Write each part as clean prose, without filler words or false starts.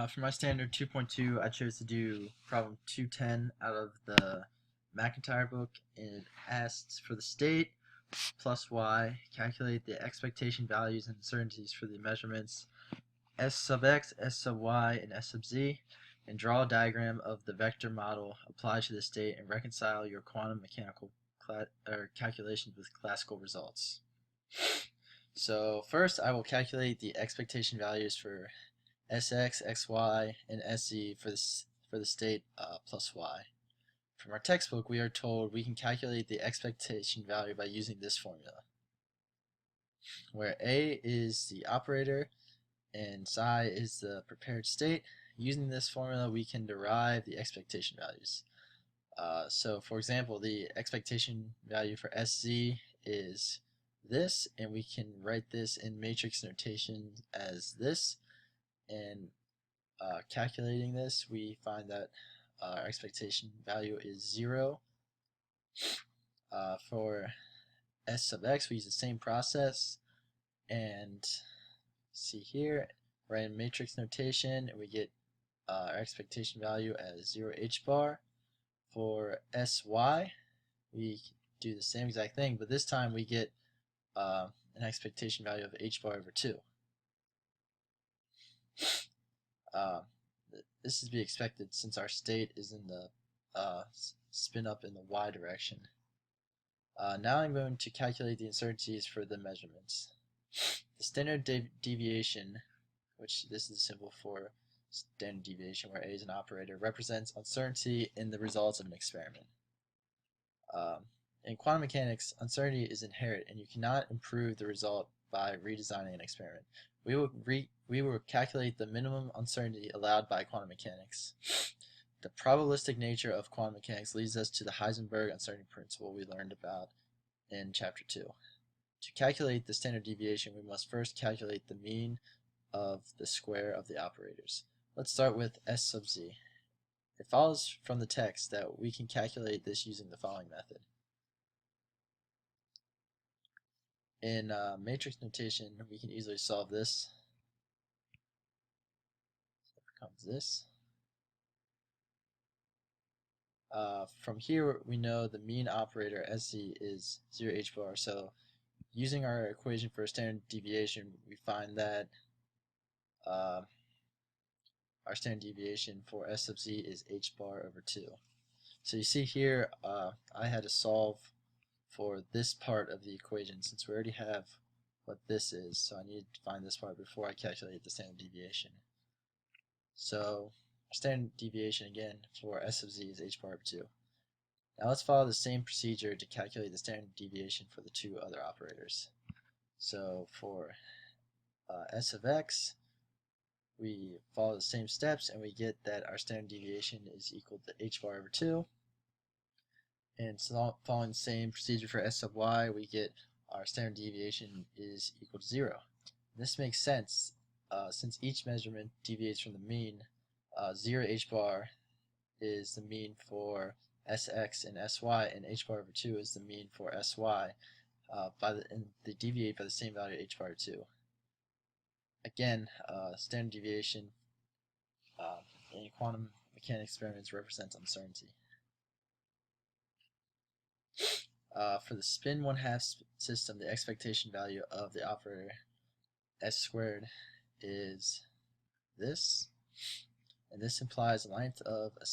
For my standard 2.2, I chose to do problem 210 out of the McIntyre book. It asks for the state plus y, calculate the expectation values and uncertainties for the measurements s sub x, s sub y, and s sub z, and draw a diagram of the vector model applied to the state and reconcile your quantum mechanical calculations with classical results. So first I will calculate the expectation values for Sx, Xy, and Sz for the state plus y. From our textbook, we are told we can calculate the expectation value by using this formula, where A is the operator and psi is the prepared state. Using this formula, we can derive the expectation values. So, for example, the expectation value for Sz is this, and we can write this in matrix notation as this. And calculating this, we find that our expectation value is 0. For s sub x, we use the same process, and see here, write in matrix notation, and we get our expectation value as 0 h bar. For sy, we do the same exact thing, but this time we get an expectation value of h bar over 2. This is to be expected since our state is in the spin up in the y direction. Now I'm going to calculate the uncertainties for the measurements. The standard deviation, which this is a symbol for standard deviation where A is an operator, represents uncertainty in the results of an experiment. In quantum mechanics, uncertainty is inherent and you cannot improve the result by redesigning an experiment. We will calculate the minimum uncertainty allowed by quantum mechanics. The probabilistic nature of quantum mechanics leads us to the Heisenberg uncertainty principle we learned about in chapter 2. To calculate the standard deviation, we must first calculate the mean of the square of the operators. Let's start with s sub z. It follows from the text that we can calculate this using the following method. In matrix notation, we can easily solve this. So it becomes this. From here, we know the mean operator Sc is 0 h bar. So using our equation for standard deviation, we find that our standard deviation for s sub z is h bar over 2. So you see here, I had to solve for this part of the equation since we already have what this is, so I need to find this part before I calculate the standard deviation. So our standard deviation again for s sub z is h bar over 2. Now let's follow the same procedure to calculate the standard deviation for the two other operators. So for s of x, we follow the same steps and we get that our standard deviation is equal to h bar over 2. And so following the same procedure for s sub y, we get our standard deviation is equal to 0. This makes sense since each measurement deviates from the mean. 0 h bar is the mean for sx and sy, and h bar over 2 is the mean for sy. And they deviate by the same value h bar over 2. Again, standard deviation in quantum mechanics experiments represents uncertainty. For the spin 1/2 system, the expectation value of the operator s squared is this, and this implies the length of the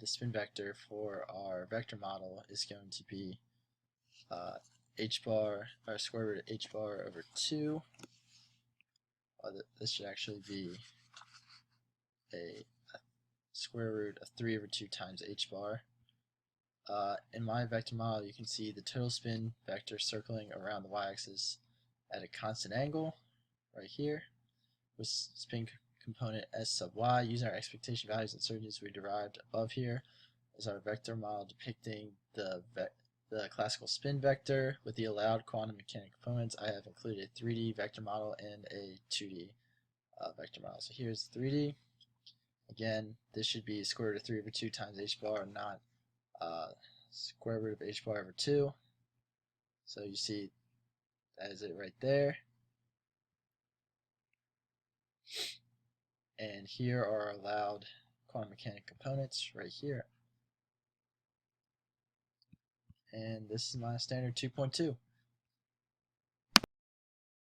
spin vector for our vector model is going to be h bar, or square root of h bar over 2. This should actually be a square root of 3 over 2 times h bar. In my vector model, you can see the total spin vector circling around the y-axis at a constant angle right here with spin component s sub y. Using our expectation values and uncertainties we derived above here is our vector model depicting the classical spin vector with the allowed quantum mechanical components. I have included a 3D vector model and a 2D vector model. So here's 3D. Again, this should be square root of 3 over 2 times h bar, not square root of h bar over 2. So you see that is it right there. And here are allowed quantum mechanics components right here. And this is my standard 2.2.